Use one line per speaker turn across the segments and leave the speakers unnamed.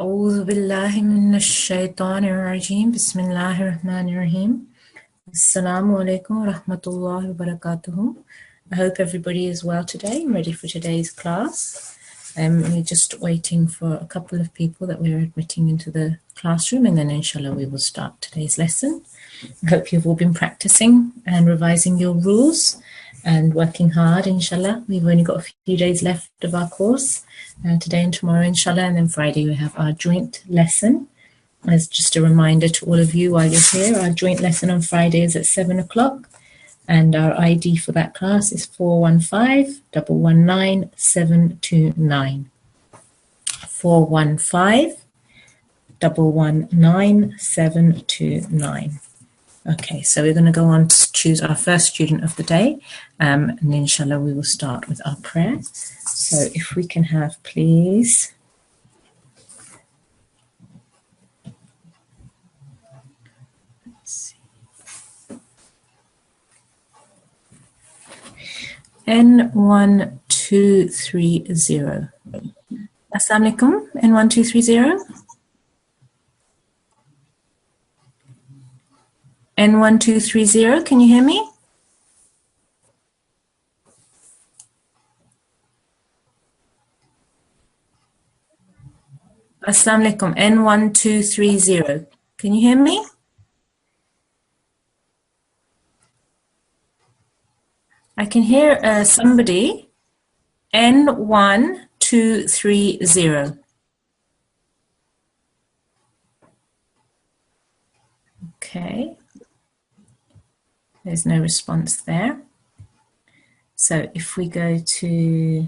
أعوذ بالله من الشيطان الرجيم بسم الله الرحمن الرحيم Assalamu alaikum wa rahmatullahi wa barakatuhu. I hope everybody is well today and ready for today's class. We're just waiting for a couple of people that we're admitting into the classroom, and then inshallah we will start today's lesson. I hope you've all been practicing and revising your rules and working hard, inshallah. We've only got a few days left of our course, today and tomorrow, inshallah, and then Friday we have our joint lesson. As just a reminder to all of you while you're here, our joint lesson on Friday is at 7 o'clock, and our ID for that class is 415-119-729. 415-119-729. Okay, so we're going to go on to choose our first student of the day, and inshallah we will start with our prayer. So if we can have, please, N1230. Assalamu alaikum, N1230. N1230, can you hear me? Assalamu alaikum, N1230. Can you hear me? I can hear somebody. N1230. Okay. There's no response there. So if we go to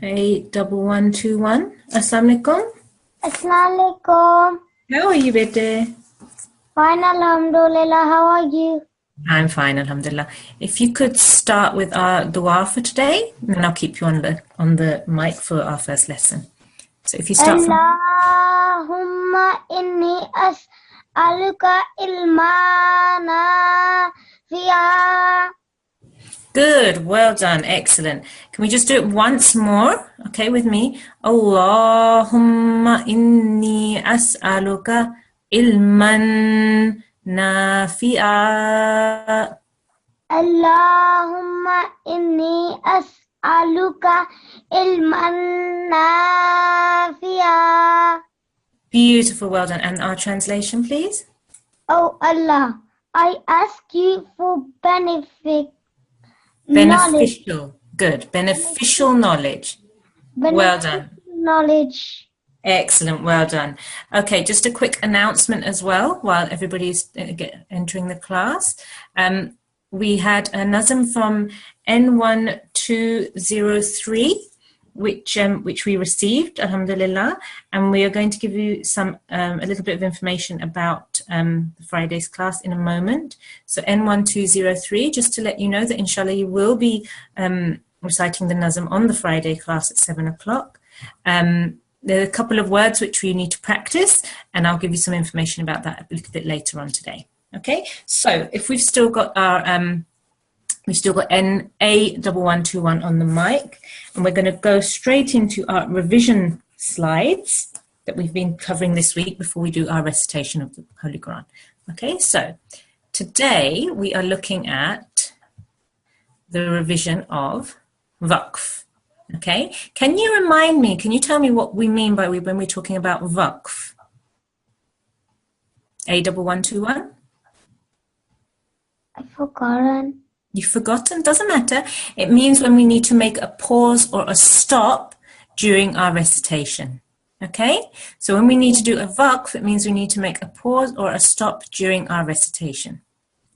A1121. Assalamu alaikum.
Assalamu alaikum.
How are you, bete?
Fine, alhamdulillah. How are you?
I'm fine, alhamdulillah. If you could start with our dua for today, then I'll keep you on the mic for our first lesson. So if you start from
Allahumma inni as'aluka ilman nafi'a.
Good, well done, excellent. Can we just do it once more? Okay, with me. Allahumma inni as'aluka ilman nafi'a.
Allahumma inni as'aluka ilman nafi'a.
Beautiful, well done. And our translation, please.
Oh Allah, I ask you for
Beneficial. Good. Beneficial knowledge. Well done.
Knowledge.
Excellent. Well done. Okay, just a quick announcement as well while everybody's entering the class. We had a nazm from N1203, which we received, alhamdulillah, and we are going to give you a little bit of information about Friday's class in a moment. So N1203, just to let you know that inshallah you will be reciting the nazm on the Friday class at 7 o'clock. There are a couple of words which we need to practice, and I'll give you some information about that a little bit later on today. Okay, so if we've still got our A1121 on the mic, and we're going to go straight into our revision slides that we've been covering this week before we do our recitation of the Holy Quran. Okay, so today we are looking at the revision of Waqf. Okay, can you tell me what we mean by when we're talking about Waqf? A1121?
I've forgotten.
You've forgotten? Doesn't matter. It means when we need to make a pause or a stop during our recitation. Okay? So when we need to do a waqf, it means we need to make a pause or a stop during our recitation.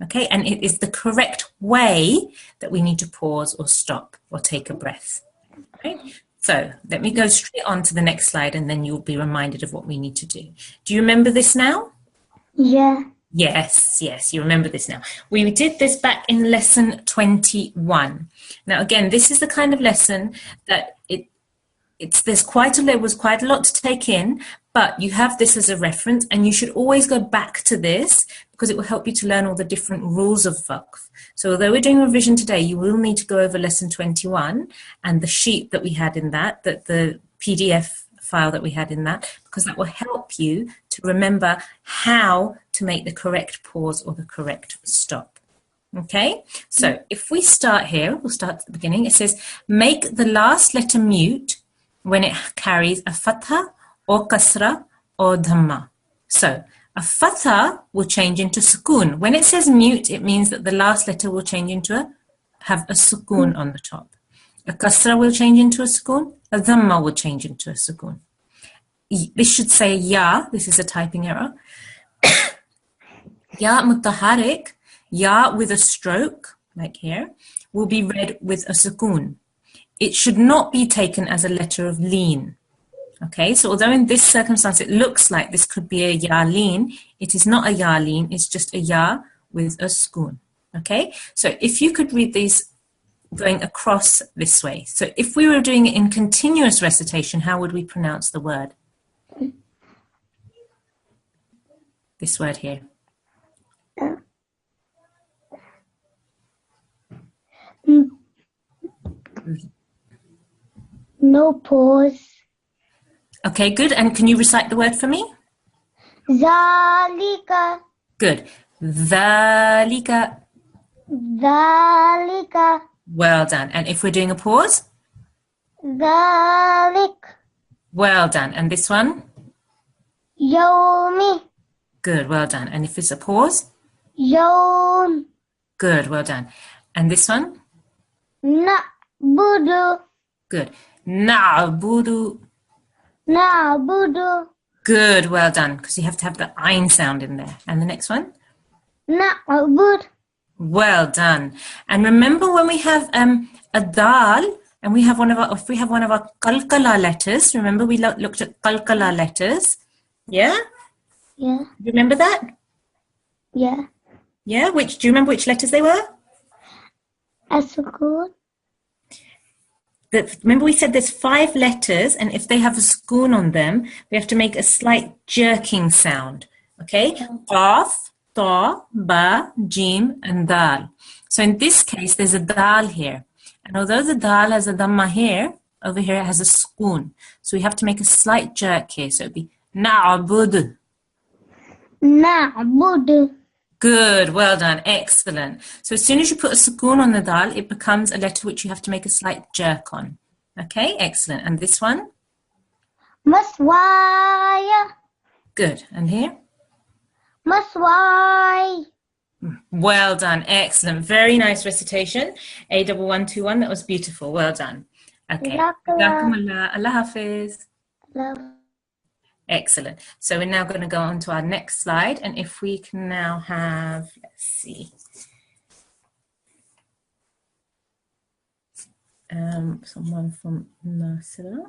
Okay? And it is the correct way that we need to pause or stop or take a breath. Okay? So let me go straight on to the next slide, and then you'll be reminded of what we need to do. Do you remember this now?
Yeah.
Yes, you remember this now. We did this back in lesson 21. Now, again, this is the kind of lesson that There was quite a lot to take in, but you have this as a reference, and you should always go back to this because it will help you to learn all the different rules of waqf. So although we're doing revision today, you will need to go over lesson 21 and the sheet that we had in that the PDF file that we had in that, because that will help you to remember how to make the correct pause or the correct stop. Okay, so if we start here, we'll start at the beginning. It says, make the last letter mute when it carries a fatha or kasra or dhamma. So a fatha will change into sukoon. When it says mute, it means that the last letter will change into have a sukoon on the top. A kasra will change into a sukoon. A dhamma will change into a sukoon. This should say ya. This is a typing error. Ya mutaharik, ya with a stroke, like here, will be read with a sukoon. It should not be taken as a letter of lean. Okay, so although in this circumstance it looks like this could be a ya lean, it is not a ya lean, it's just a ya with a sukoon. Okay, so if you could read these going across this way. So if we were doing it in continuous recitation, how would we pronounce the word? This word here.
No pause.
Okay, good. And can you recite the word for me?
Zalika.
Good. Dhalika.
Zalika.
Well done. And if we're doing a pause?
Zalik.
Well done. And this one?
Yomi.
Good. Well done. And if it's a pause?
Yom.
Good. Well done. And this one?
Na'budu.
Good. Na'budu.
Na'budu.
Good. Well done. Because you have to have the ayn sound in there. And the next one?
Na'bud.
Well done. And remember when we have a dal and we have one of our qalqala letters, remember we looked at qalqala letters? Yeah?
Yeah.
Remember that?
Yeah.
Yeah? Do you remember which letters they were?
Asukun.
Remember we said there's 5 letters, and if they have a sukoon on them, we have to make a slight jerking sound. Okay? Qaf, ta, ba, jim, and dal. So in this case, there's a dal here. And although the dal has a dhamma here, over here it has a sukoon. So we have to make a slight jerk here. So it'd be na'bud.
Na'budu.
Good, well done, excellent. So as soon as you put a sukoon on the dal, it becomes a letter which you have to make a slight jerk on. Okay, excellent. And this one?
Maswaya.
Good. And here?
Maswai.
Well done, excellent. Very nice recitation. A1121, that was beautiful. Well done. Okay. Jazakumullah. Allah Hafiz.
Love.
Excellent. So we're now going to go on to our next slide. And if we can now have, let's see, someone from Nasirat.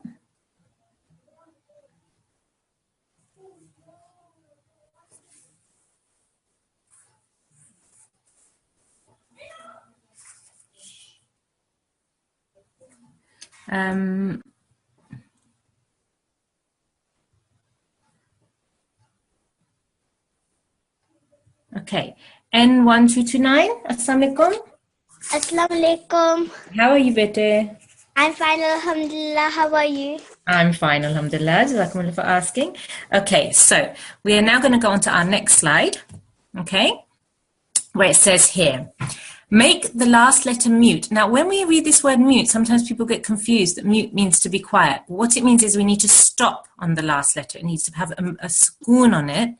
Okay, N1229, Assalamu alaikum.
Assalamu alaikum.
How are you, bete?
I'm fine, alhamdulillah. How are you?
I'm fine, alhamdulillah. Jazakumullah for asking. Okay, so we are now going to go on to our next slide, okay, where it says here, make the last letter mute. Now, when we read this word mute, sometimes people get confused that mute means to be quiet. What it means is we need to stop on the last letter. It needs to have a sukoon on it.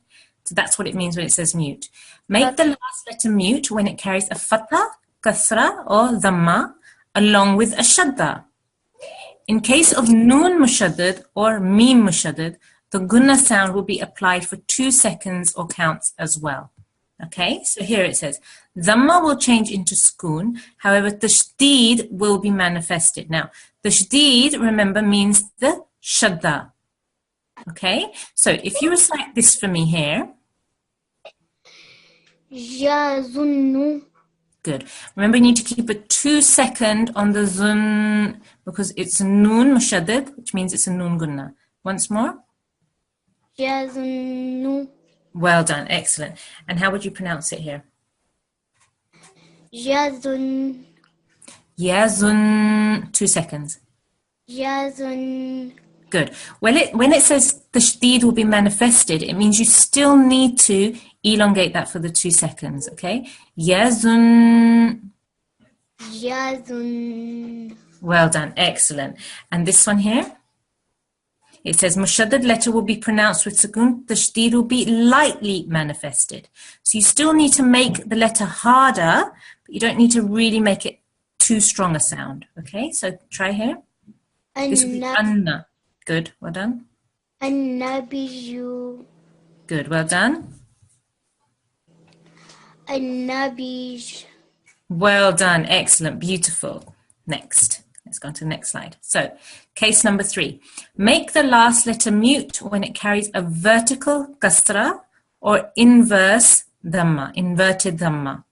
So that's what it means when it says mute. Make the last letter mute when it carries a fatha, kasra, or dhamma, along with a shadda. In case of noon mushaddad or mim mushaddad, the gunna sound will be applied for 2 seconds or counts as well. Okay, so here it says, dhamma will change into sukoon, however, tashdid will be manifested. Now, tashdid, remember, means the shadda. Okay, so if you recite this for me here.
Yazunnu.
Good. Remember, you need to keep a 2 second on the zun because it's a noon mushaddad, which means it's a noon gunna. Once more.
Yazunnu.
Well done. Excellent. And how would you pronounce it here?
Yazun.
Yazun. 2 seconds.
Yazun.
Good. When it says the shdeed will be manifested, it means you still need to elongate that for the 2 seconds. Okay. Yazun.
Yazun.
Well done. Excellent. And this one here? It says mushaddad letter will be pronounced with sukoon. The shdeed will be lightly manifested. So you still need to make the letter harder, but you don't need to really make it too strong a sound. Okay, so try here. This will be anna. Good, well done.
An-nabiyyu.
Good, well done.
An-nabiyy.
Well done, excellent, beautiful. Next. Let's go on to the next slide. So, case number 3. Make the last letter mute when it carries a vertical kasra or inverse dhamma, inverted dhamma.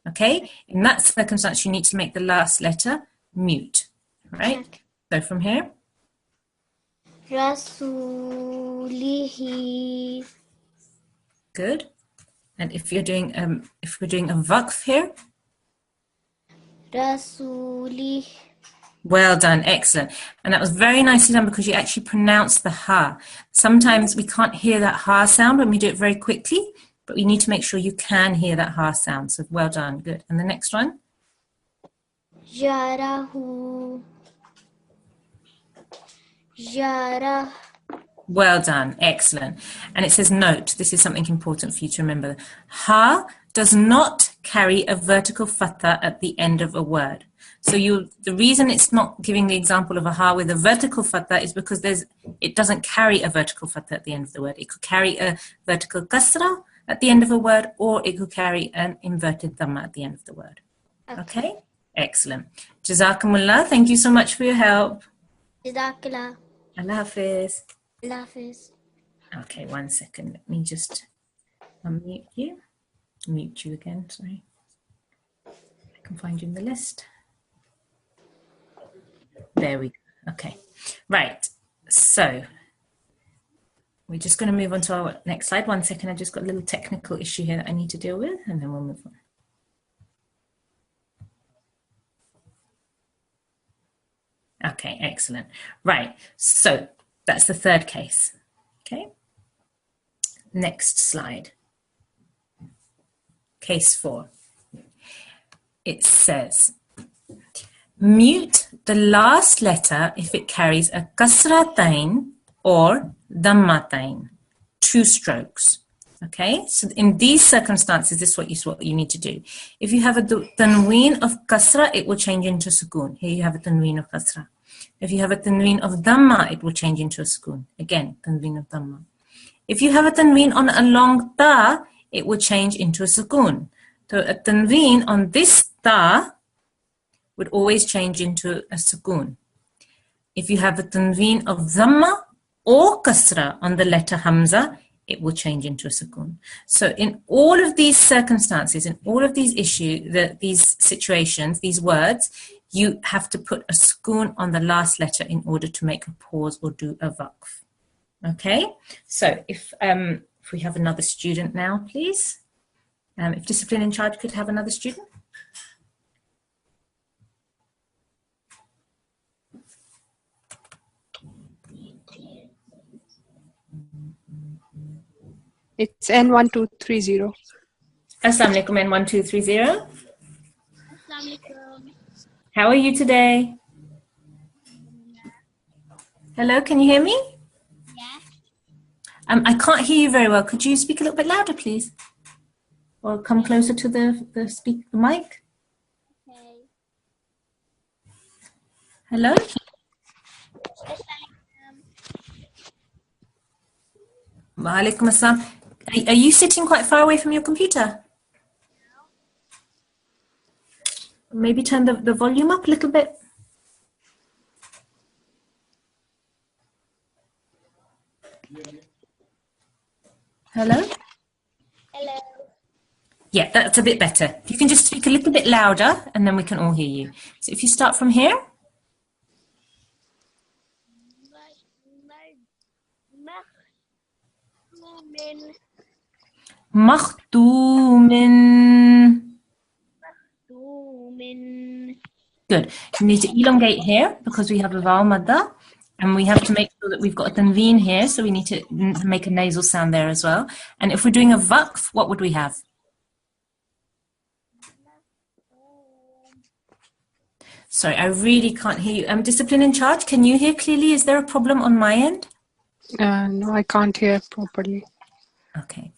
Okay? In that circumstance, you need to make the last letter mute. Right? So from here.
Rasulihi.
Good. And if you're doing a waqf here.
Rasulih.
Well done, excellent. And that was very nicely done because you actually pronounced the ha. Sometimes we can't hear that ha sound when we do it very quickly, but we need to make sure you can hear that ha sound. So well done, good. And the next one?
Jarahu. Jarah.
Well done, excellent. And it says note, this is something important for you to remember. Ha does not carry a vertical fatha at the end of a word. So the reason it's not giving the example of a ha with a vertical fatha is because it doesn't carry a vertical fatha at the end of the word. It could carry a vertical kasra at the end of a word, or it could carry an inverted dhamma at the end of the word. Okay? Excellent. Jazakumullah. Thank you so much for your help.
Jazakallah.
Allah Hafiz.
Allah Hafiz.
Okay, 1 second. Let me just unmute you. Mute you again, sorry. I can find you in the list. There we go. Okay. Right. So we're just going to move on to our next slide. 1 second. I just got a little technical issue here that I need to deal with, and then we'll move on. Okay, excellent. Right. So that's the third case. Okay. Next slide. Case 4. It says, mute the last letter if it carries a kasratain or dhammatain, 2 strokes. Okay, so in these circumstances, this is what you need to do. If you have a tanween of kasra, it will change into sukoon. Here you have a tanween of kasra. If you have a tanween of dhamma, it will change into a sukoon. Again, tanween of dhamma. If you have a tanween on a long ta, it will change into a sukoon. So a tanween on this ta would always change into a sukoon. If you have a tanween of dhamma or kasra on the letter hamza, it will change into a sukoon. So in all of these circumstances, in all of these these situations, these words, you have to put a sukoon on the last letter in order to make a pause or do a waqf. Okay, so if we have another student now, please. If discipline in charge could have another student.
It's N1230.
Assalamu alaikum, N1230. How are you today? Hello, can you hear me?
Yeah.
I can't hear you very well. Could you speak a little bit louder, please? Or come closer to the mic?
Okay.
Hello? Wa alaikum assalam. Are you sitting quite far away from your computer? Maybe turn the volume up a little bit. Hello?
Hello.
Yeah, that's a bit better. If you can just speak a little bit louder and then we can all hear you. So if you start from here. مختوم. Good. You need to elongate here because we have a vowel madda, and we have to make sure that we've got a tanveen here, so we need to make a nasal sound there as well. And if we're doing a waqf, what would we have? Sorry, I really can't hear you. Discipline in charge, can you hear clearly? Is there a problem on my end?
No, I can't hear properly.
Okay.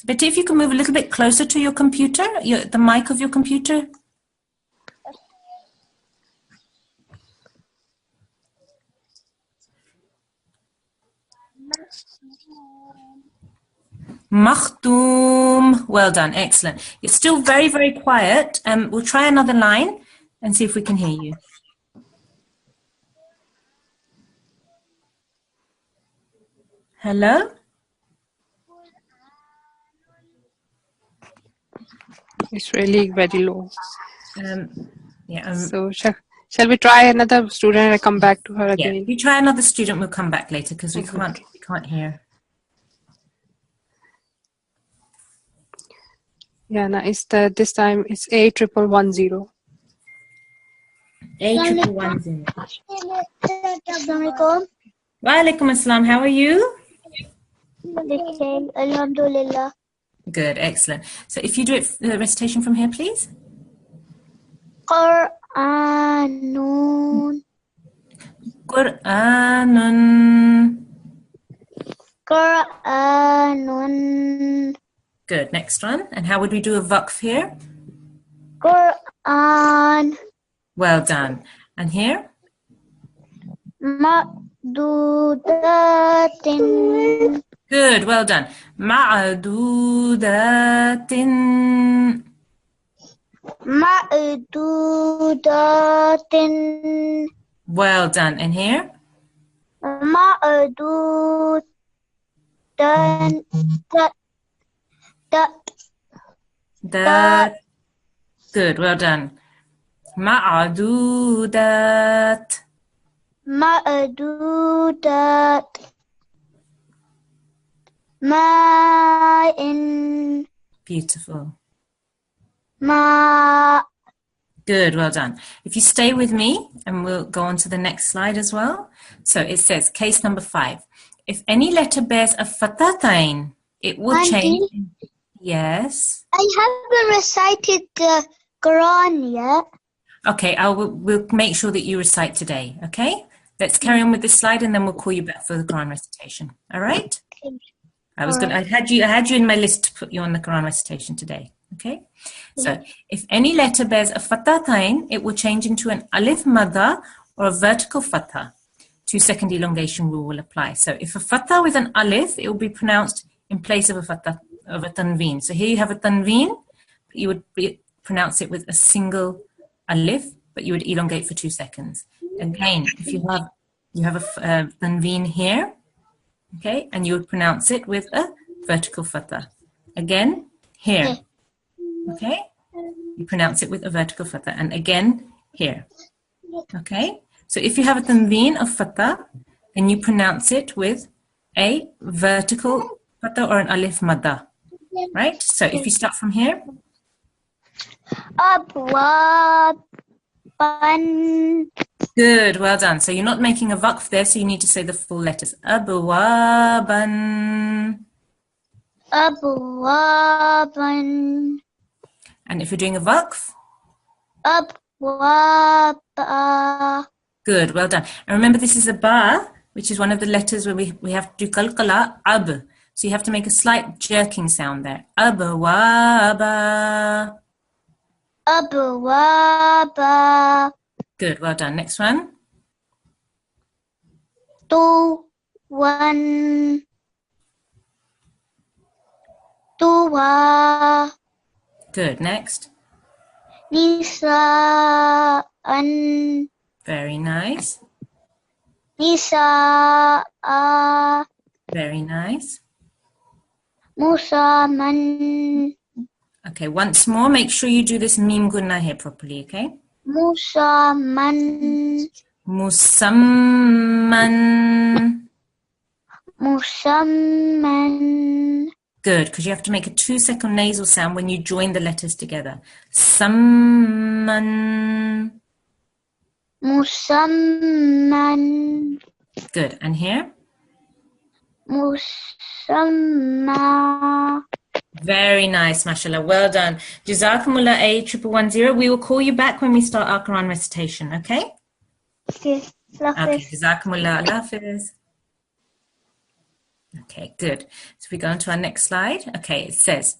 But if you can move a little bit closer to your computer, the mic of your computer. Makhtoom. Well done. Excellent. It's still very, very quiet. We'll try another line and see if we can hear you. Hello?
It's really very low.
Yeah.
So shall we try another student and come back to her again?
Yeah. We try another student. We'll come back later because we can't hear.
Yeah, no, it's this time it's 8110.
8110.
Assalamualaikum.
Wa alaikum assalam. How are you?
Alhamdulillah.
Good, excellent. So if you do it, the recitation from here, please.
Qur'anun.
Qur'anun.
Qur'anun.
Good, next one. And how would we do a waqf here?
Qur'an.
Well done. And here?
Ma'dudatin.
Good, well done. Ma'dudatin.
Ma'dudatin.
Well done. And here?
Ma'dudatin.
That. Good, well done. Ma'dudat.
Ma'dudat. Ma'in.
Beautiful.
Ma.
Good, well done. If you stay with me, and we'll go on to the next slide as well. So it says, case number 5. If any letter bears a fatatain, it will change. Yes.
I haven't recited the Quran yet.
Okay, we'll make sure that you recite today, okay? Let's carry on with this slide and then we'll call you back for the Quran recitation. All right? I had you in my list to put you on the Quran recitation today. Okay? So if any letter bears a fatatain, it will change into an alif madda or a vertical fatha. 2-second elongation rule will apply. So if a fatha with an alif, it will be pronounced in place of a fatha of a tanveen. So here you have a tanveen, but you would pronounce it with a single alif, but you would elongate for 2 seconds. Again, if you have a tanveen here, okay, and you would pronounce it with a vertical fatha. Again, here, okay, you pronounce it with a vertical fatha, and again here, okay. So if you have a tanveen of fatha, then you pronounce it with a vertical fatha or an alif madda, right? So if you start from here.
Abwaban.
Good, well done. So you're not making a waqf there, so you need to say the full letters. Abwaban.
Abwaban.
And if you're doing a waqf?
Abwaba.
Good, well done. And remember, this is a ba, which is one of the letters where we have to do qalqala, ab. So you have to make a slight jerking sound there. Abwaba.
Abwaba.
Good, well done. Next one.
Tuwan. Tuwa.
Good, next.
Nisa'an.
Very nice.
Nisa'a.
Very nice.
Musaman.
Okay, once more, make sure you do this meme gunna here properly, okay?
Musaman.
Musamman.
Musamman.
Good, because you have to make a 2-second nasal sound when you join the letters together. Samman.
Musamman.
Good, and here?
Musamma.
Very nice, mashallah. Well done. Jazakumullah A1110. We will call you back when we start our Quran recitation, okay?
Okay.
Okay, Jazakumullah. Allah Hafiz. Okay, good. So we go on to our next slide. Okay, it says,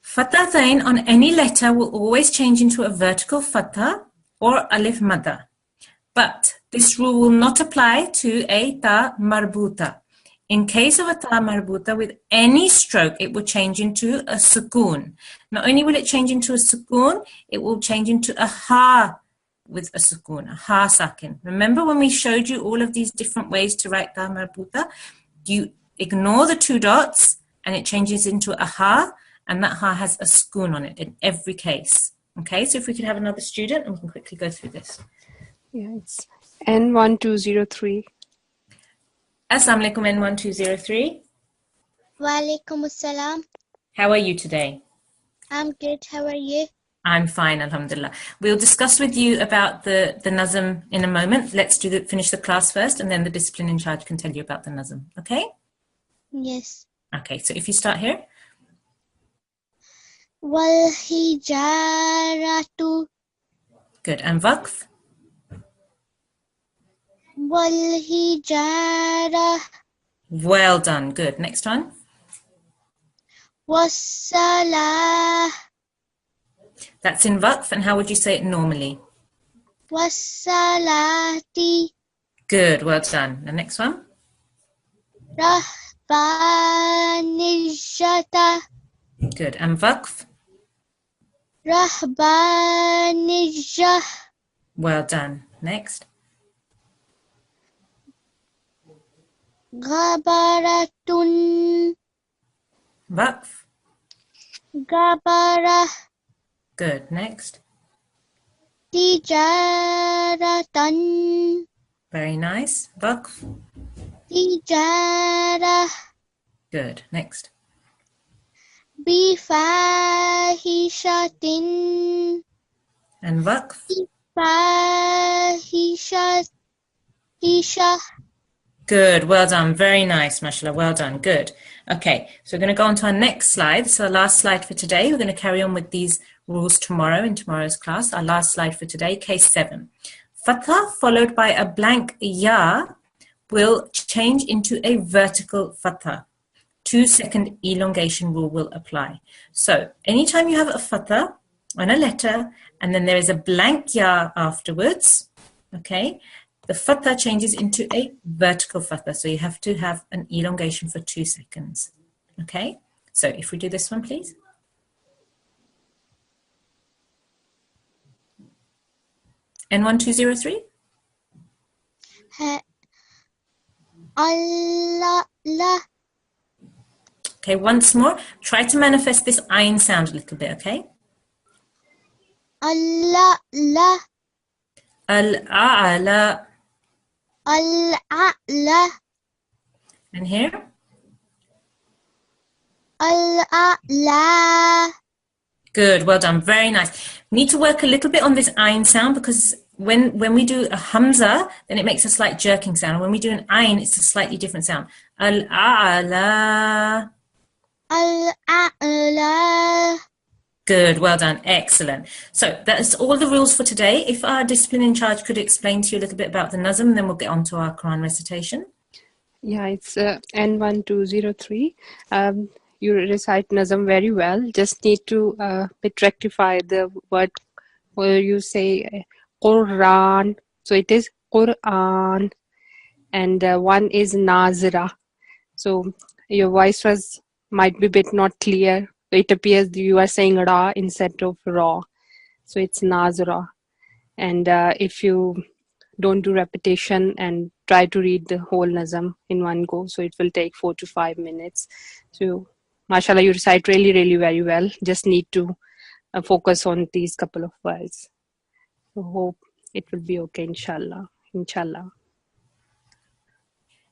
Fathatain on any letter will always change into a vertical fatha or alif madda. But this rule will not apply to a ta marbuta. In case of a ta marbuta with any stroke, it will change into a sukoon. Not only will it change into a sukoon, it will change into a ha with a sukoon, a ha sakin. Remember when we showed you all of these different ways to write ta marbuta? You ignore the 2 dots and it changes into a ha, and that ha has a sukoon on it in every case. Okay, so if we could have another student and we can quickly go through this.
Yeah, it's N1203.
Assalamu alaikum N1203.
Walaikum assalam.
How are you today?
I'm good. How are you?
I'm fine, alhamdulillah. We'll discuss with you about the nazm in a moment. Let's finish the class first, and then the discipline in charge can tell you about the nazm. Okay?
Yes.
Okay, so if you start here.
Wal hijaratu.
Good. And waqf?
Wal hijara.
Well done. Good. Next one.
Wassalah.
That's in waqf, and how would you say it normally?
Wassalati.
Good. Well done. The next one.
Rahbanijata.
Good. And waqf?
Rahbanijah.
Well done. Next.
Gabaratun.
Waqf?
Gabara.
Good. Next.
Tijaratan.
Very nice. Waqf?
Tijara.
Good. Next.
Bifahishatin.
And waqf?
Fahisha.
Good, well done, very nice, mashallah, well done, good. Okay, so we're going to go on to our next slide. So our last slide for today, we're going to carry on with these rules tomorrow in tomorrow's class. Our last slide for today, case 7. Fatha followed by a blank ya will change into a vertical fatha. 2-second elongation rule will apply. So anytime you have a fatha on a letter and then there is a blank ya afterwards, okay, the fatha changes into a vertical fatha. So you have to have an elongation for 2 seconds. Okay, so if we do this one, please. N1203.
Allah. La.
Okay, once more. Try to manifest this ayn sound a little bit, okay?
Allah. La.
Al-a'la.
Al-a'la.
And here?
Al-a'la.
Good, well done, very nice. We need to work a little bit on this ayn sound because when we do a hamza, then it makes a slight jerking sound. And when we do an ayn, it's a slightly different sound. Al-a'la.
Al-a'la.
Good, well done, excellent. So that's all the rules for today. If our discipline in charge could explain to you a little bit about the nazm, then we'll get on to our Quran recitation.
Yeah, it's N1203. You recite Nazam very well. Just need to bit rectify the word where you say Quran. So it is Quran, and one is Nazira. So your voice might be a bit not clear. It appears you are saying Ra instead of Ra. So it's Nazira. And if you don't do repetition and try to read the whole Nazam in one go, so it will take 4 to 5 minutes. So mashallah, you recite really, really very well. Just need to focus on these couple of words. So hope it will be okay, inshallah. Inshallah.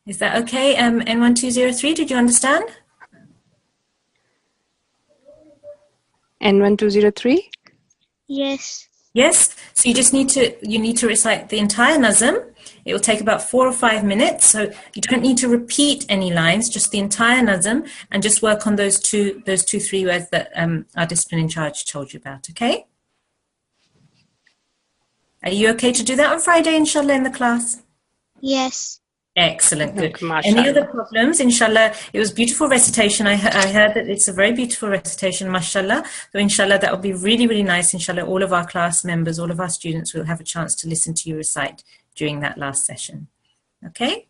Is that okay? N1203, did you understand?
N1203?
Yes.
Yes. So you need to recite the entire nazm. It will take about 4 or 5 minutes. So you don't need to repeat any lines, just the entire nazm, and just work on those two, 3 words that our discipline in charge told you about. Okay? Are you okay to do that on Friday, inshallah, in the class?
Yes.
Excellent, good.
Okay, mashallah.
Any other problems? Inshallah, it was beautiful recitation. I heard that it's a very beautiful recitation, mashallah. So inshallah, that will be really, really nice. Inshallah, all of our class members, all of our students will have a chance to listen to you recite during that last session. Okay?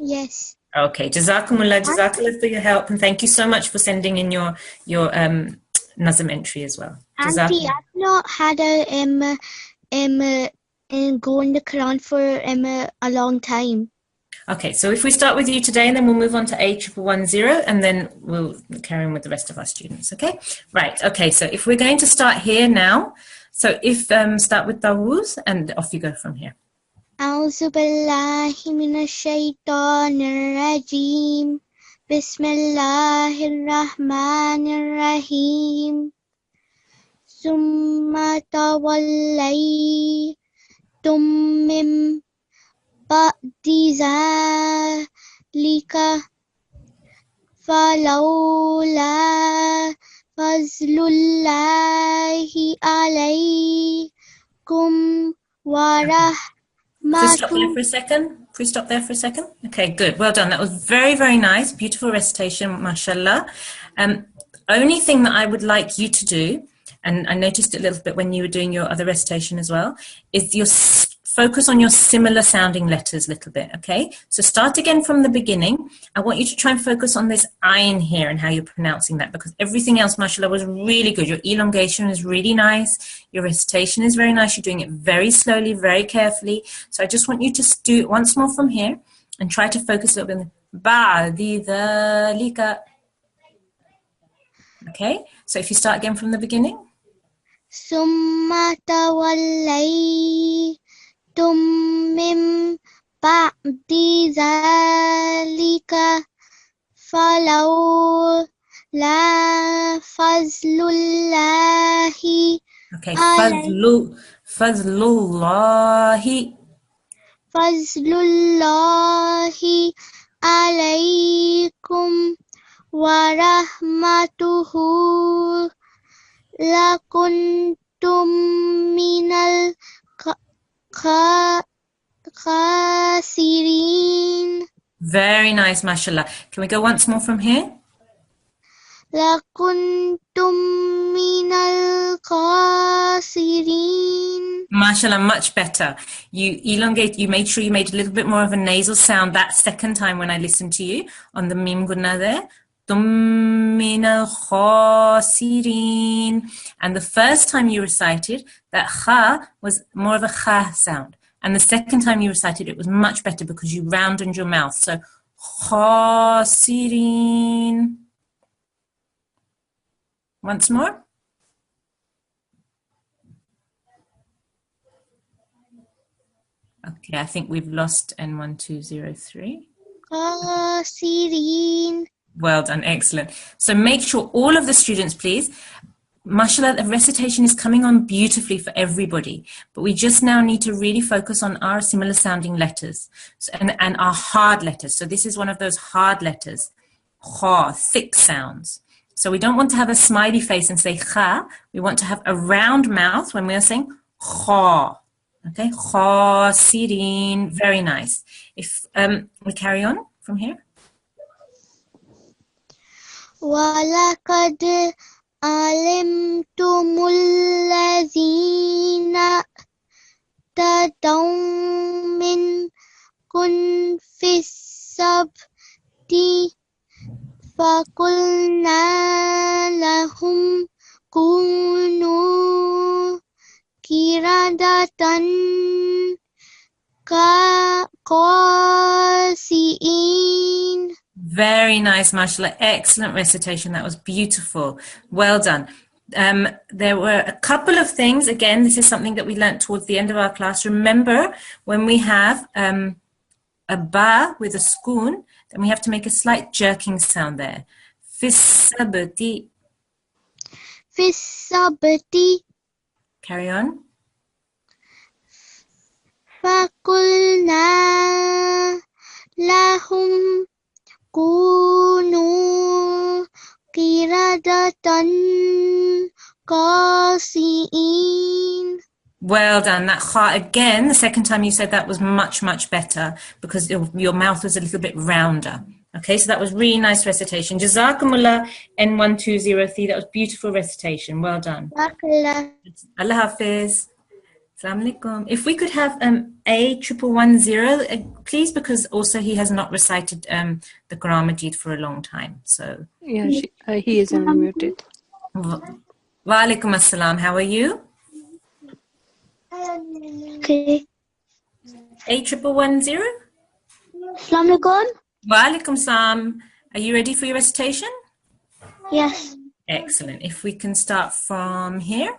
Yes.
Okay, jazakumullah for your help, and thank you so much for sending in your nazm entry as well.
Auntie, I've not had a go in the Quran for a long time.
Okay, so if we start with you today, and then we'll move on to A110, and then we'll carry on with the rest of our students, okay? Right, okay, so if we're going to start here now, so if start with Tawuz, and off you go from here.
أعوذ بالله من الشيطان الرجيم بسم الله الرحمن الرحيم ثم توليتم من بعد ذلك فلولا فضل الله عليكم ورحمته.
Please stop there for a second. Please stop there for a second. Okay, good. Well done. That was very, very nice. Beautiful recitation, mashallah. Only thing that I would like you to do, and I noticed it a little bit when you were doing your other recitation as well, is your focus on your similar sounding letters a little bit, okay? So start again from the beginning. I want you to try and focus on this ayn here and how you're pronouncing that, because everything else, mashallah, was really good. Your elongation is really nice. Your recitation is very nice. You're doing it very slowly, very carefully. So I just want you to do it once more from here and try to focus a little bit on ba'di dhalika. Okay, so if you start again from the beginning.
ثم توليتم من بعد ذلك فلولا فضل الله
Okay, fadlullahi.
فضل الله عليكم ورحمته لكنتم من الخاسرين.
Very nice, mashallah. Can we go once more from here?
لكنتم من الخاسرين.
Mashallah, much better. You elongate, you made sure you made a little bit more of a nasal sound that second time when I listened to you on the mim gunna there. Min al-khasirin. And the first time you recited, that kha was more of a kha sound. And the second time you recited, it was much better because you rounded your mouth. So, khasirin. Once more. Okay, I think we've lost N1203.
خاسرين.
Well done, excellent. So make sure all of the students, please, mashallah, the recitation is coming on beautifully for everybody, but we just now need to really focus on our similar sounding letters and our hard letters. So this is one of those hard letters, kha, thick sounds. So we don't want to have a smiley face and say kha, we want to have a round mouth when we are saying kha. Okay, khasirin, very nice. If we carry on from here.
وَلَقَدْ عَلِمْتُمُ الَّذِينَ اعْتَدَوْا مِنكُمْ فِي السَّبْتِ فَقُلْنَا لَهُمْ كُونُوا قِرَدَةً خَاسِئِينَ.
Very nice, mashallah. Excellent recitation. That was beautiful. Well done. There were a couple of things. Again, this is something that we learnt towards the end of our class. Remember, when we have a ba with a schoon, then we have to make a slight jerking sound there. Fis-sabti.
Fis-sabti.
Carry on.
فَقُلْنَا لَهُمْ كُونُوا قِرَدَةً خَاسِئِينَ.
Well done. That kha again, the second time you said that was much, much better because your mouth was a little bit rounder. Okay, so that was really nice recitation. Jazakumullah N1203. That was beautiful recitation. Well done. Allah Hafiz. Assalamu alaikum. If we could have A1110, please, because also he has not recited the Quran Majid for a long time. So
Yeah, he is unmuted.
Wa alaikum assalam. How are you?
Okay.
A1110?
Assalamu alaikum.
Wa alaikum salam. Are you ready for your recitation?
Yes.
Excellent. If we can start from here.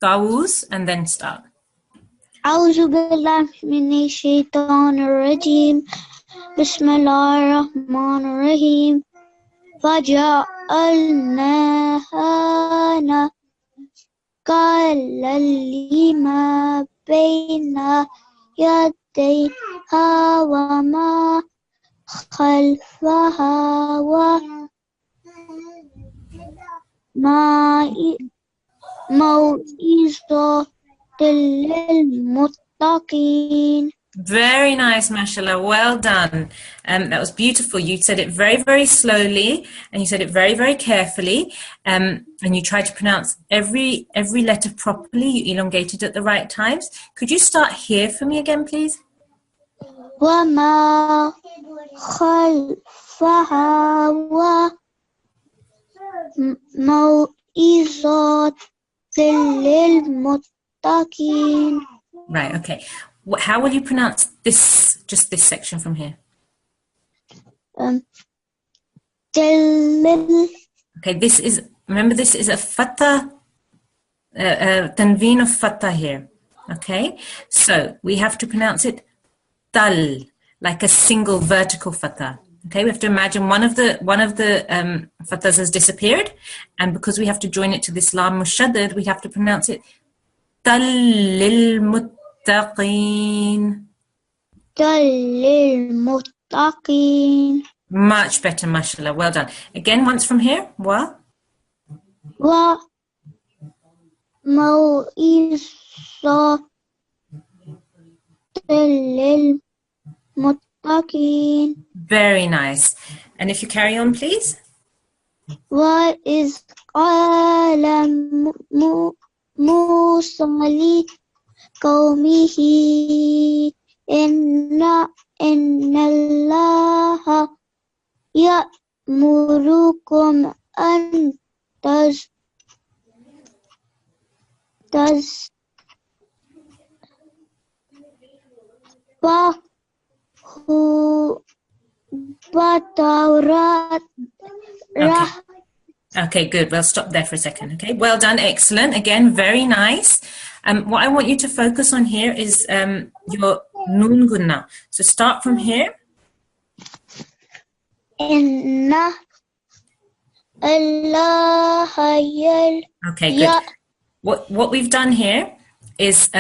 Tawuz and then start.
أعوذ بالله من الشيطان الرجيم بسم الله الرحمن الرحيم فجعلناها نكالا لما بين يديها وما خلفها موعظة للمتقين.
Very nice, mashallah. Well done. That was beautiful. You said it very, very slowly, and you said it very, very carefully, and you tried to pronounce every letter properly. You elongated at the right times. Could you start here for me again, please?
وما خلفها موعظة للمتقين.
Right, okay. How will you pronounce this, just this section from here? Okay, this is, remember this is a fatha, tanveen of fatha here. Okay, so we have to pronounce it tal, like a single vertical fatha. Okay, we have to imagine one of the fathas has disappeared, and because we have to join it to this lam mushaddad, we have to pronounce it Talimul-Quran.
Talimul-Quran.
Much better, mashallah. Well done. Again, once from here. Wa
موعظة للمتقين.
Very nice. And if you carry on, please.
وإذ قال موسى لقومه إن الله يأمركم أن تذبحوا بقرة.
Okay, good. We'll stop there for a second. Okay, well done. Excellent. Again, very nice. What I want you to focus on here is your noon gunna. So start from here.
Inna Allah.
Okay, good. What we've done here is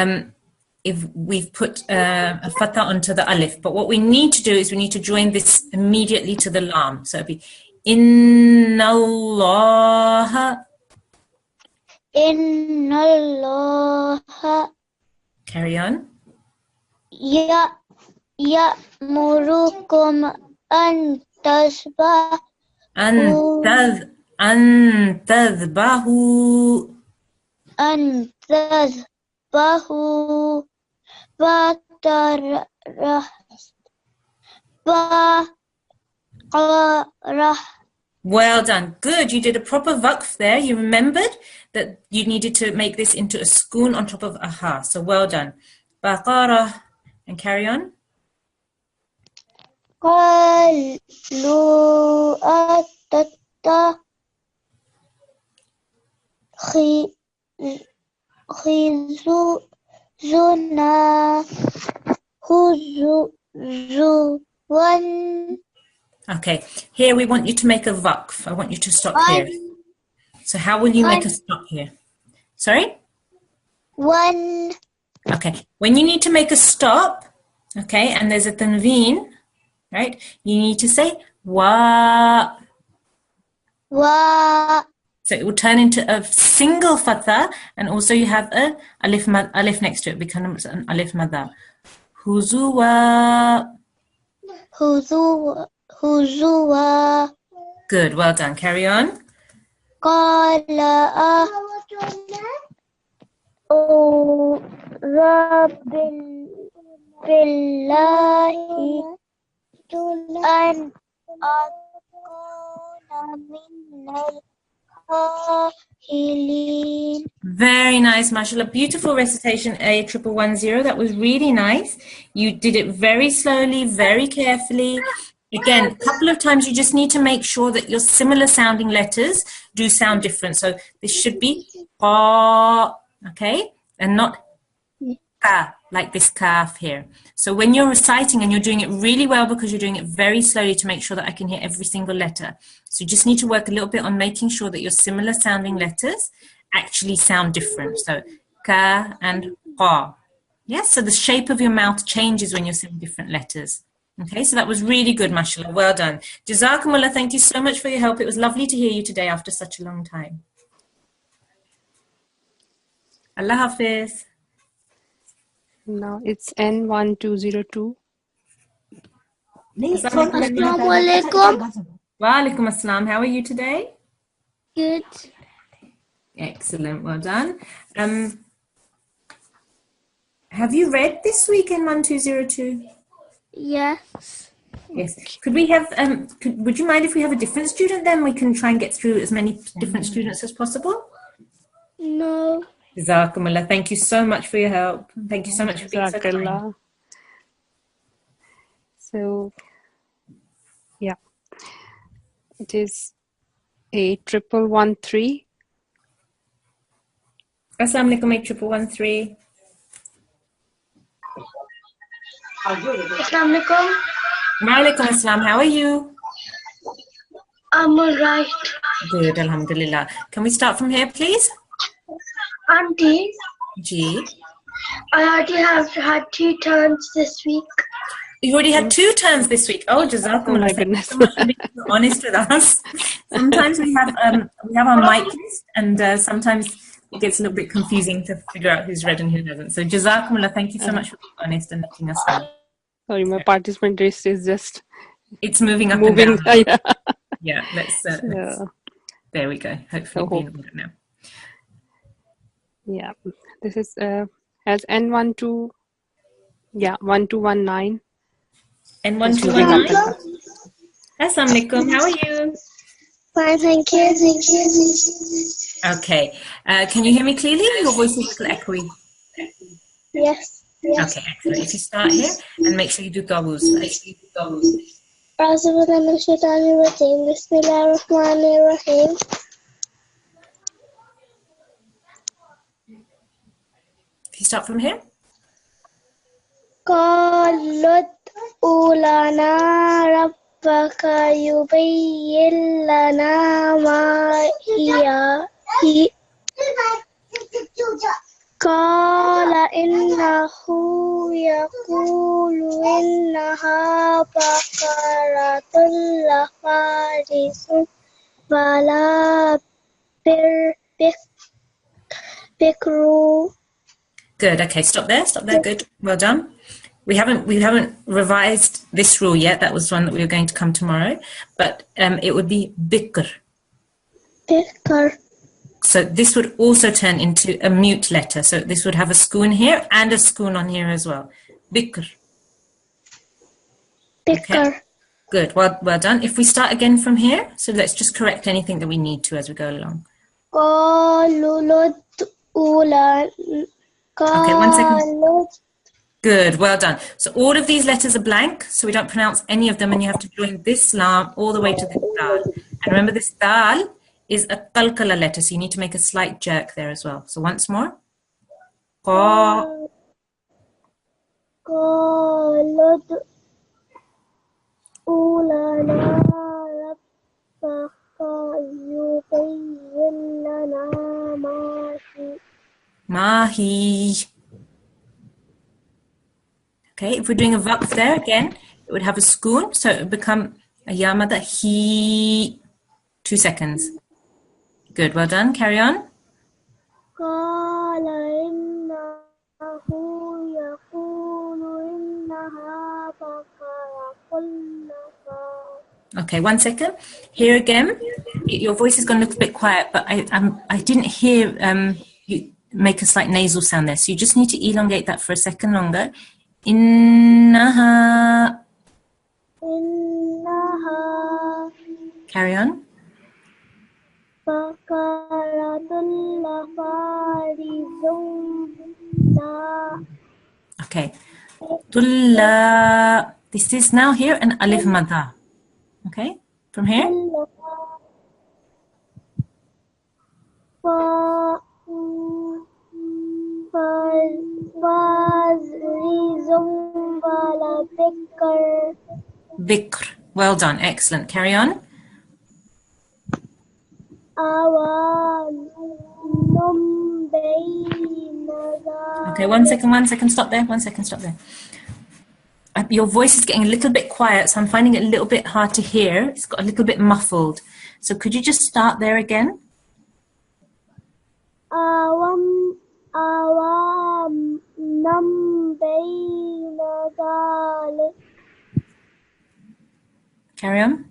if we've put a fatha onto the alif, but what we need to do is we need to join this immediately to the lam. So it'll be Inna Allah.
Inna Allah.
Carry on.
Ya'murukum an tazbahu.
An tadhbahu.
An tadhbahu. Baqarah.
Well done. Good. You did a proper waqf there. You remembered that you needed to make this into a schoon on top of a ha. So well done. Baqarah. And carry on.
قالوا أتتخذنا هزوا.
Okay, here we want you to make a waqf. I want you to stop here. So how will you make a stop here? Sorry?
One.
Okay, when you need to make a stop, okay, and there's a tanveen, right, you need to say wa.
Wa.
So it will turn into a single fatha, and also you have a alif next to it, becomes an alif madha. Huzuwa.
Huzuwa.
Good, well done. Carry on.
Qala billahi an akuna minal jahilin.
Very nice, mashallah. Beautiful recitation, A1110. That was really nice. You did it very slowly, very carefully. Again, a couple of times you just need to make sure that your similar sounding letters do sound different. So this should be qa, okay? And not ka, like this kaf here. So when you're reciting and you're doing it really well because you're doing it very slowly to make sure that I can hear every single letter. So you just need to work a little bit on making sure that your similar sounding letters actually sound different. So ka and qa. Yes, so the shape of your mouth changes when you're saying different letters. Okay, so that was really good, mashallah. Well done. Jazakumullah, thank you so much for your help. It was lovely to hear you today after such a long time. Allah Hafiz.
Now it's N1202.
Assalamu alaikum.
Wa alaikum assalam. How are you today?
Good.
Excellent, well done. Have you read this week in 1202?
Yes.
Yes. Could we have, would you mind if we have a different student then? We can try and get through as many different students as possible.
No.
Jazakumullah. Thank you so much for your help. Thank you so much for being so kind.
Jazakallah. So, yeah, it is A1113.
Assalamu alaikum, 8113.
Assalamu alaikum.
Wa alaikum assalam. How are you?
I'm alright.
Good, alhamdulillah. Can we start from here, please?
Auntie,
G.
I already have had 2 turns this week.
You already had 2 terms this week. Oh, jazakumullah.
Oh my goodness.
Thank you so much for being so honest with us. Sometimes we have our mic list, and sometimes it gets a little bit confusing to figure out who's read and who doesn't. So jazakumullah, thank you so much for being honest and letting us know.
Sorry, my participant list is just
It's moving up
moving.
and down.
Yeah.
Yeah, let's there we go. Hopefully being order now.
Yeah, this is has N12, yeah, 1219.
N1219. Assalamu alaikum. How are you?
Fine, thank you.
Okay. Can you hear me clearly? Your voice is a little echoey.
Yes.
Okay, excellent. If you start here and make sure you do doubles.
Bismillahirrahmanirrahim.
If you start from here.
قالت لنا ربك يبين لنا ما هي قال إنه يقول إنها بقرة لا فارس ولا بكر.
Good. Okay, stop there. Stop there. Good. Well done. We haven't revised this rule yet. That was one that we were going to come tomorrow. But it would be bikr.
Bikr.
So this would also turn into a mute letter. So this would have a sukoon here and a sukoon on here as well. Bikr.
Bikr.
Okay. Good. Well done. If we start again from here, so let's just correct anything that we need to as we go along.
Okay, 1 second.
Good, well done. So all of these letters are blank, so we don't pronounce any of them, and you have to join this lam all the way to this dal. And remember, this dal is a qalqala letter, so you need to make a slight jerk there as well. So once more. Qa.
قالت لنا ربك يبين لنا ما هي.
Mahi. Okay, if we're doing a vaqf there again, it would have a skoon, so it would become a yamada he. 2 seconds. Good, well done. Carry on.
قال إنه يقول إنها بقرة قلنا.
Okay, 1 second. Here again, your voice is going to look a bit quiet, but I didn't hear you make a slight nasal sound there, so you just need to elongate that for a second longer. Innaha.
إنها
Carry on.
بقرة لا فارض لا.
Okay. Tulla. This is now here an alif madha. Okay, from here. Bikr. Well done. Excellent. Carry on. Okay, 1 second, 1 second. Stop there. 1 second, stop there. Your voice is getting a little bit quiet, so I'm finding it a little bit hard to hear. It's got a little bit muffled. So could you just start there again? Carry on.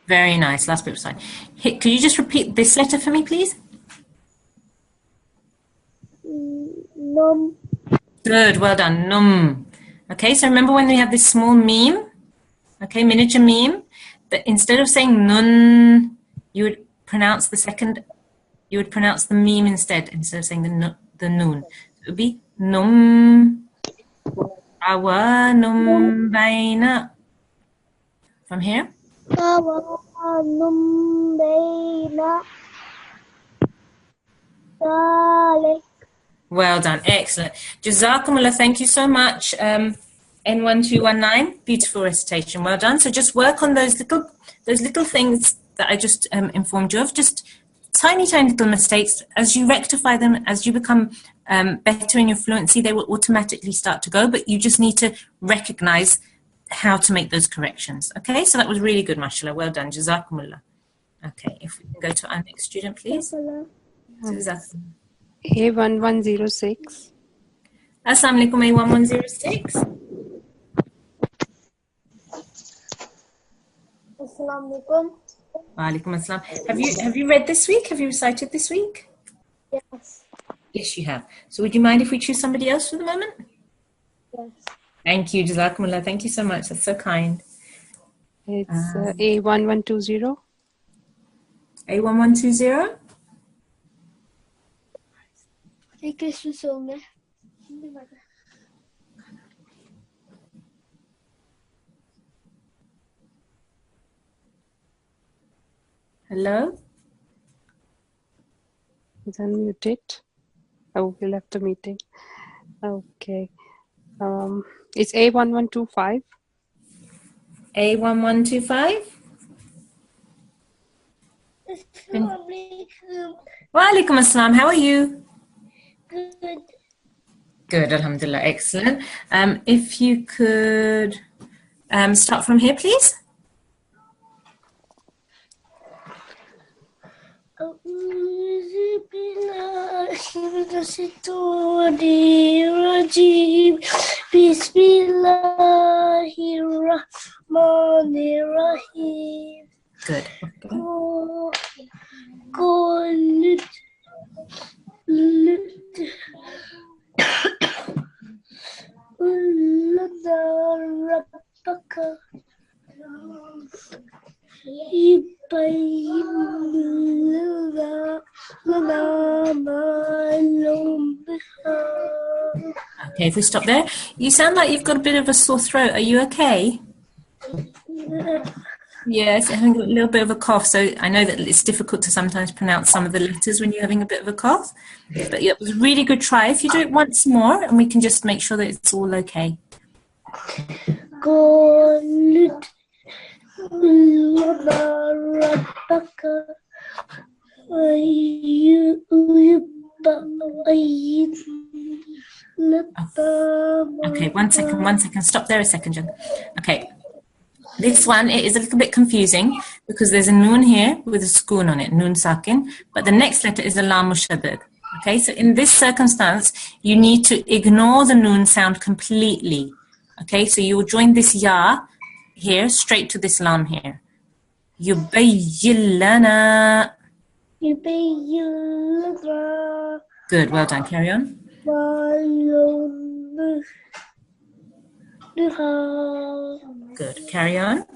Very nice. Last bit of sign. Could you just repeat this letter for me, please?
Num.
Good. Well done. Num. Okay, so remember when we have this small meme, okay, miniature meme, that instead of saying nun, you would pronounce the second, you would pronounce the meme instead of saying the noon. It would be num, awa num baina. From here. Well done, excellent. Jazakumullah, thank you so much. N1219, beautiful recitation, well done. So just work on those little things that I just informed you of, just tiny little mistakes. As you rectify them, as you become better in your fluency, they will automatically start to go, but you just need to recognize how to make those corrections. Okay, so that was really good, mashallah. Well done, jazakumullah. Okay, if we can go to our next student, please.
A1106.
Assalamu alaikum, A1106.
Assalamu alaikum.
Wa alaikum assalam. Have you read this week? Have you recited this week?
Yes.
Yes, you have. So would you mind if we choose somebody else for the moment?
Yes.
Thank you, jazakumullah. Thank you so much. That's so kind.
It's A1120.
A1120. Hello?
Is unmuted. Oh, we left the meeting. Okay. It's A1125.
A1125.
Assalamu alaikum.
Wa alaikum assalam. How are you?
Good.
Good, alhamdulillah. Excellent. If you could start from here, please.
أعوذ بالله من الشيطان الرجيم بسم الله الرحمن الرحيم
Good.
قالت ربك يبين
Okay, if we stop there. You sound like you've got a bit of a sore throat. Are you okay? Yes, having a little bit of a cough. So I know that it's difficult to sometimes pronounce some of the letters when you're having a bit of a cough. But yeah, it was a really good try. If you do it once more, and we can just make sure that it's all okay. Okay, one second. Stop there a second, Jen. Okay. This one, it is a little bit confusing because there's a noon here with a sukoon on it, noon sakin, but the next letter is a lam mushaddad. Okay, so in this circumstance, you need to ignore the noon sound completely. Okay, so you will join this ya here straight to this lam here. Yubayyin lana. Good, well done. Carry on. Good. Carry on.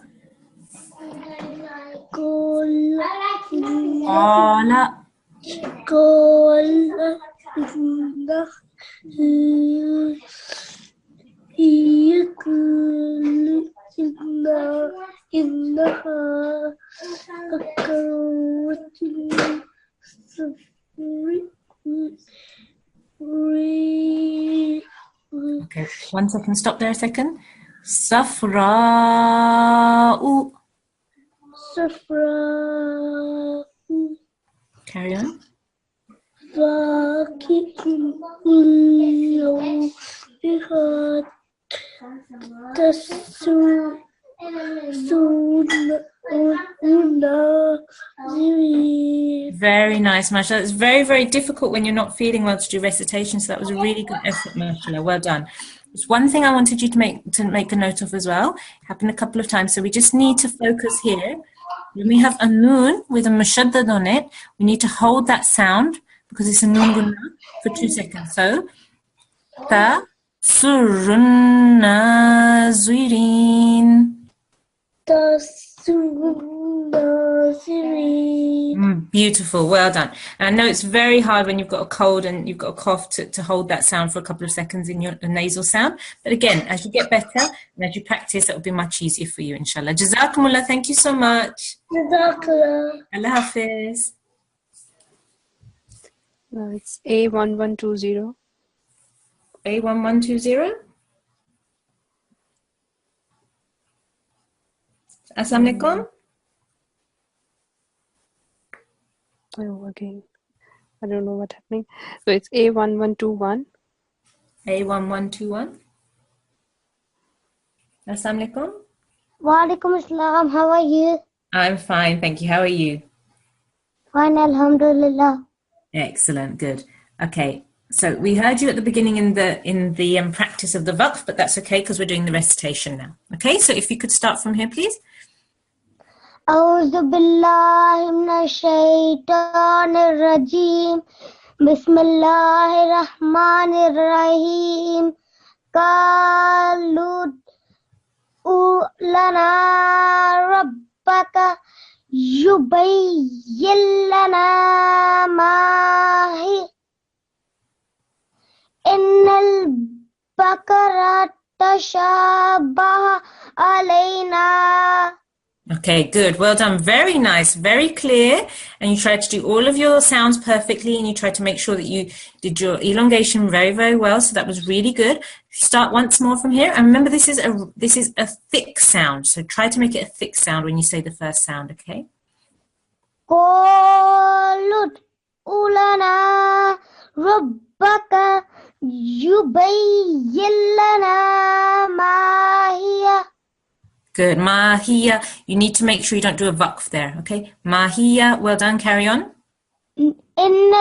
Okay, 1 second. Stop there a second. Safra'u. Carry on. Very nice, mashallah. It's very, very difficult when you're not feeling well to do recitation, so that was a really good effort, mashallah. Well done. There's one thing I wanted you to make a note of as well. It happened a couple of times, so we just need to focus here. When we have a noon with a mushaddad on it, we need to hold that sound because it's a noon gunna for 2 seconds. So, ta surrun nazirin. Beautiful, well done. And I know it's very hard when you've got a cold and you've got a cough to hold that sound for a couple of seconds in your nasal sound. But again, as you get better and as you practice, it will be much easier for you, inshallah. Jazakumullah, thank you so much.
Jazakallah.
Allah Hafiz.
It's A1120.
A1120. Assalamu alaikum.
Oh, again. I don't know what's happening. So it's A1121.
A1121. Assalamu alaikum.
Walaikum assalam. How are you?
I'm fine, thank you. How are you?
Fine, alhamdulillah.
Excellent, good. Okay, so we heard you at the beginning in the practice of the waqf, but that's okay because we're doing the recitation now. Okay, so if you could start from here, please.
أعوذ بالله من الشيطان الرجيم بسم الله الرحمن الرحيم قالوا ادع لنا ربك يبين لنا ما هي إن البقرة تشابه علينا.
Okay, good. Well done. Very nice. Very clear. And you tried to do all of your sounds perfectly and you tried to make sure that you did your elongation very, very well. So that was really good. Start once more from here. And remember, this is a thick sound. So try to make it a thick sound when you say the first sound, okay?
قالوا ادع لنا ربك يبين لنا ما هي.
Good. Mahiya. You need to make sure you don't do a waqf there, okay? Mahiya. Well done. Carry on.
إن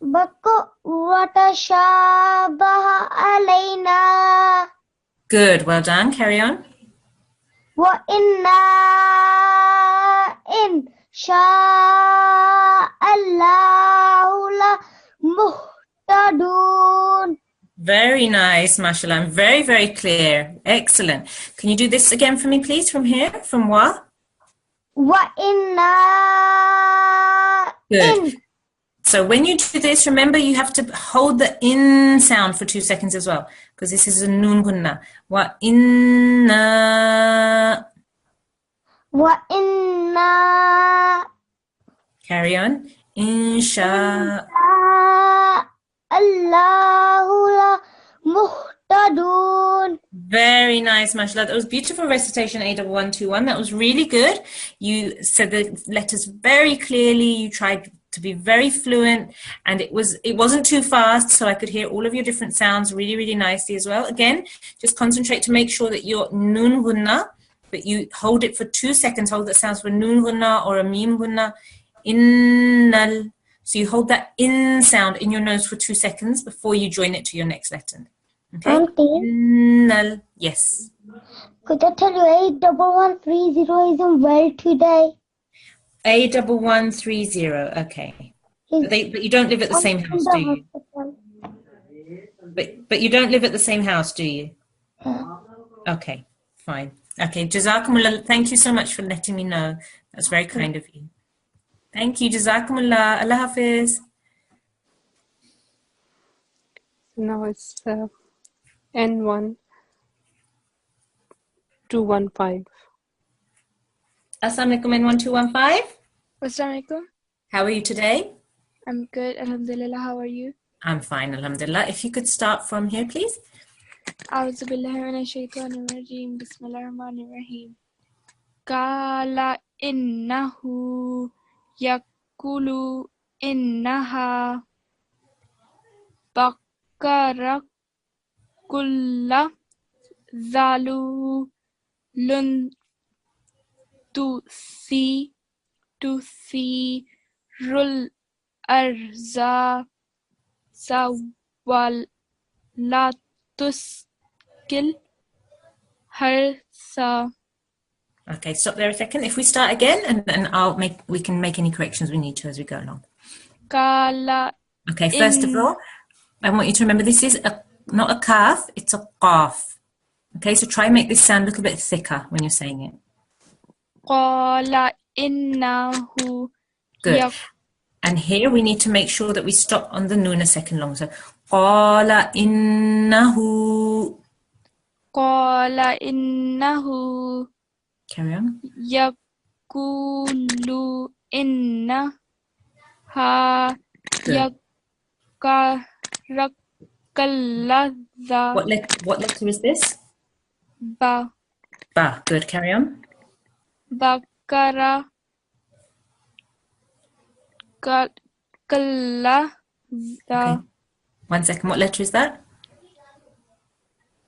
البقرة تشابه علينا.
Good. Well done. Carry on.
وإنا إن شاء الله لمهتدون.
Very nice, mashallah. And very, very clear. Excellent. Can you do this again for me, please, from here, from wa?
وإنا
Good.
إن
So when you do this, remember you have to hold the in sound for 2 seconds as well, because this is a noon gunna. Wa inna.
وإنا
Carry on. Insha.
الله مهتدون.
Very nice, mashallah. That was beautiful recitation, A1121. That was really good. You said the letters very clearly. You tried to be very fluent, and it wasn't too fast, so I could hear all of your different sounds really, really nicely as well. Again, just concentrate to make sure that your noon gunna, but you hold it for 2 seconds. Hold that sounds for noon gunna or a meme gunna. Innal. So you hold that in sound in your nose for 2 seconds before you join it to your next letter. Okay.
Auntie,
Yes.
could I tell you 81130 isn't well today?
A1130. Okay. But you don't live at the same house, do you? But you don't live at the same house, do you? Okay. Fine. Okay. Jazakumullah. Thank you so much for letting me know. That's very kind of you. Thank you. Jazakumullah. Allah Hafiz.
Now it's N1215.
Assalamu alaikum, N1215.
Assalamualaikum.
How are you today?
I'm good, alhamdulillah. How are you?
I'm fine, alhamdulillah. If you could start from here, please.
أعوذ بالله من الشيطان الرجيم بسم الله الرحمن الرحيم قال إنه يقول إنها بقرة كل ذلول تثير الأرض ولا تسقي الحرث.
Okay, stop there a second. If we start again, and then we can make any corrections we need to as we go along.
قال
Okay, first of all, I want you to remember this is not a kaf, it's a qaf. Okay, so try and make this sound a little bit thicker when you're saying it.
قال إنه
Good. And here we need to make sure that we stop on the noon a second long. So, قال إنه.
قال إنه
Carry on.
يقول إنها
Good.
يقرق
What letter is this?
ba
Ba. Good. Carry on.
بقرة كلا
Okay. 1 second. What letter is that?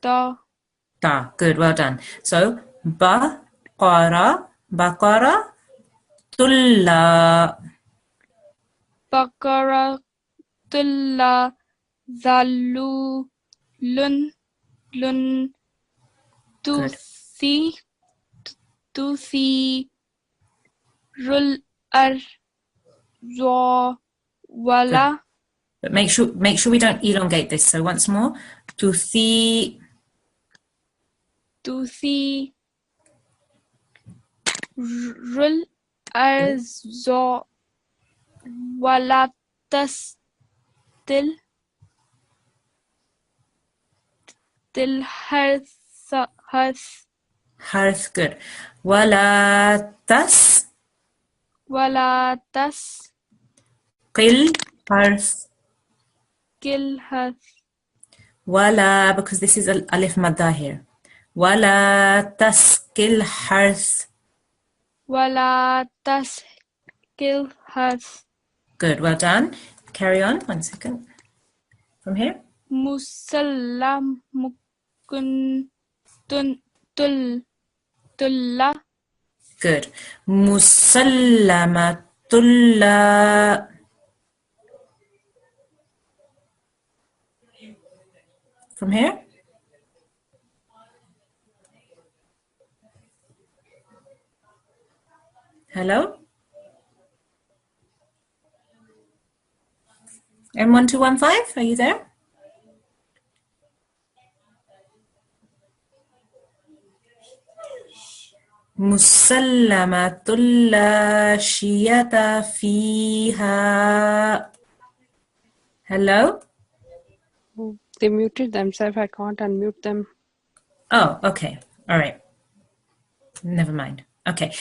da
Ta. Good. Well done. So, baqara, tulla.
بقرة كلا ذلول
Good.
تثير الأرض ولا
But make sure we don't elongate this. So once more, تثير
الأرض ولا تسقي الحرث.
Harth. Good. ولا
ولا
تسقي harth.
الحرث.
ولا, because this is alif madda here. ولا تسقي harth.
ولا تسقي الحرث.
Good. Well done. Carry on. 1 second. From here.
مسلم تلا
Good. مسلمة. From here. Hello? M1215, are you there? Musallamatul la shiyata fiha. Hello?
Oh, they muted themselves. I can't unmute them.
Oh, okay. All right. Never mind. Okay.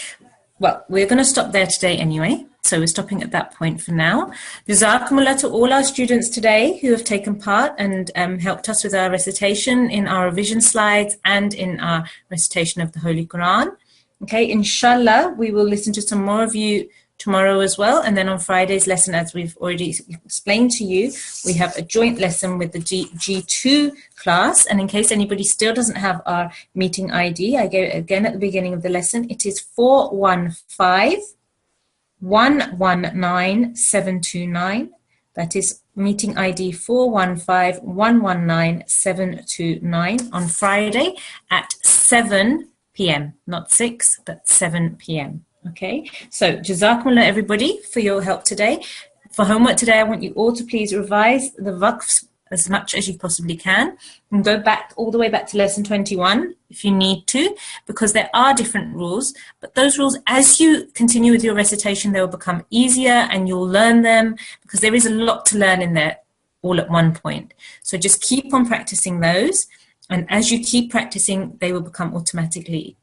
Well, we're going to stop there today anyway. So we're stopping at that point for now. Jazakumullah to all our students today who have taken part and helped us with our recitation in our revision slides and in our recitation of the Holy Quran. Okay, inshallah, we will listen to some more of you tomorrow as well. And then on Friday's lesson, as we've already explained to you, we have a joint lesson with the G2 class. And in case anybody still doesn't have our meeting ID, I gave it again at the beginning of the lesson. It is 415-119-729. That is meeting ID 415-119-729 on Friday at 7 p.m. Not 6, but 7 p.m. Okay, so Jazakumullah everybody for your help today. For homework today, I want you all to please revise the waqfs as much as you possibly can and go back all the way back to lesson 21 if you need to, because there are different rules, but those rules, as you continue with your recitation, they will become easier and you'll learn them, because there is a lot to learn in there all at one point. So just keep on practicing those, and as you keep practicing, they will become automatically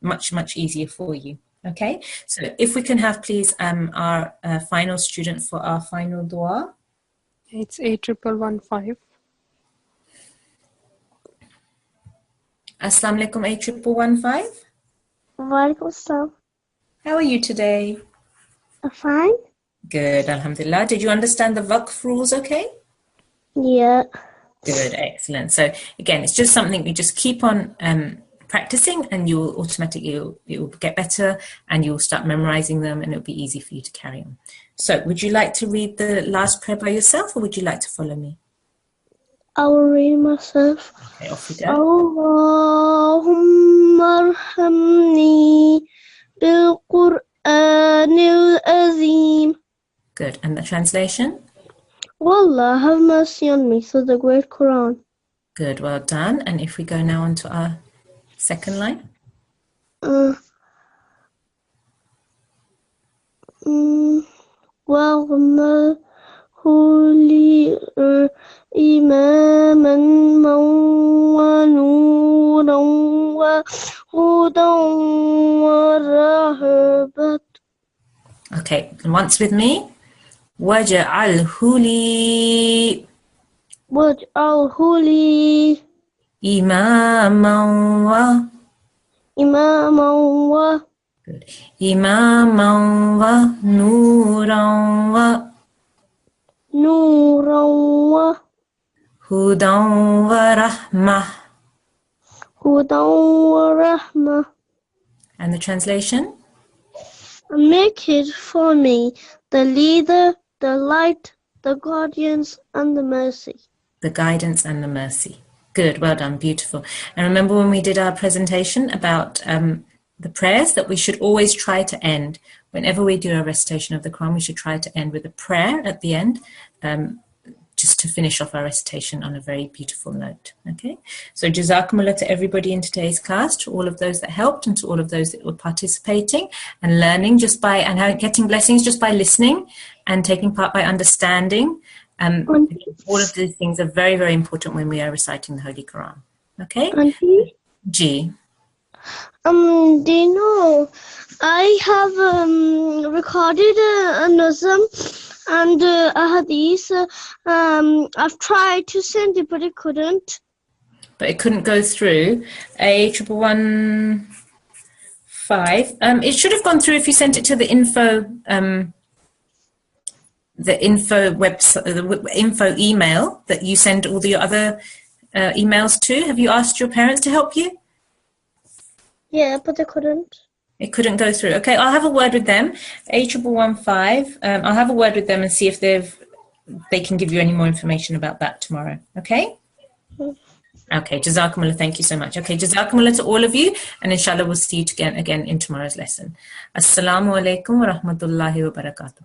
much easier for you. Okay, so if we can have please our final student for our final dua.
It's 8115.
Assalamu alaikum 8115.
Walaikum assalam.
How are you today?
Fine?
Good, alhamdulillah. Did you understand the waqf rules okay?
Yeah.
Good, excellent. So again, it's just something you just keep on practicing, and you will automatically, it will get better, and you'll start memorizing them, and it'll be easy for you to carry on. So would you like to read the last prayer by yourself, or would you like to follow me?
I will read myself.
Okay, off you go.
Allahumma arhamni bil Qur'anil Azim.
Good, and the translation?
Wallah, have mercy on me through the great Quran.
Good, well done. And if we go now on to our second line?
وَاغْمَرْهُ لِي إِمَامًا وَنُورًا وَهُدًى وَرَهْبَةً.
Okay, and once with me. وَاجْعَلْهُ لِي إِمَامًا Good. إِمَامًا وَنُورًا وَهُدًى وَرَحْمَةً. And the translation?
Make it for me the leader, the light, the guardians, and the mercy.
The guidance and the mercy. Good, well done, beautiful. And remember when we did our presentation about the prayers, that we should always try to end, whenever we do a recitation of the Quran, we should try to end with a prayer at the end, just to finish off our recitation on a very beautiful note. Okay, so Jazakumullah to everybody in today's class, to all of those that helped, and to all of those that were participating and learning just by, and getting blessings just by listening and taking part by understanding. All of these things are very, very important when we are reciting the Holy Quran. Okay?
Auntie?
G.
Do you know, I have recorded a nazm and a hadith. I've tried to send it, but it couldn't.
But it couldn't go through. A1115. It should have gone through if you sent it to the info website, the info email that you send all the other emails to. Have you asked your parents to help you?
Yeah, but they couldn't.
It couldn't go through. Okay, I'll have a word with them. A1115. I'll have a word with them and see if they can give you any more information about that tomorrow. Okay? Okay, Jazakumullah, thank you so much. Okay, Jazakumullah to all of you, and inshallah we'll see you again in tomorrow's lesson. Assalamu alaikum wa rahmatullahi wa barakatuh.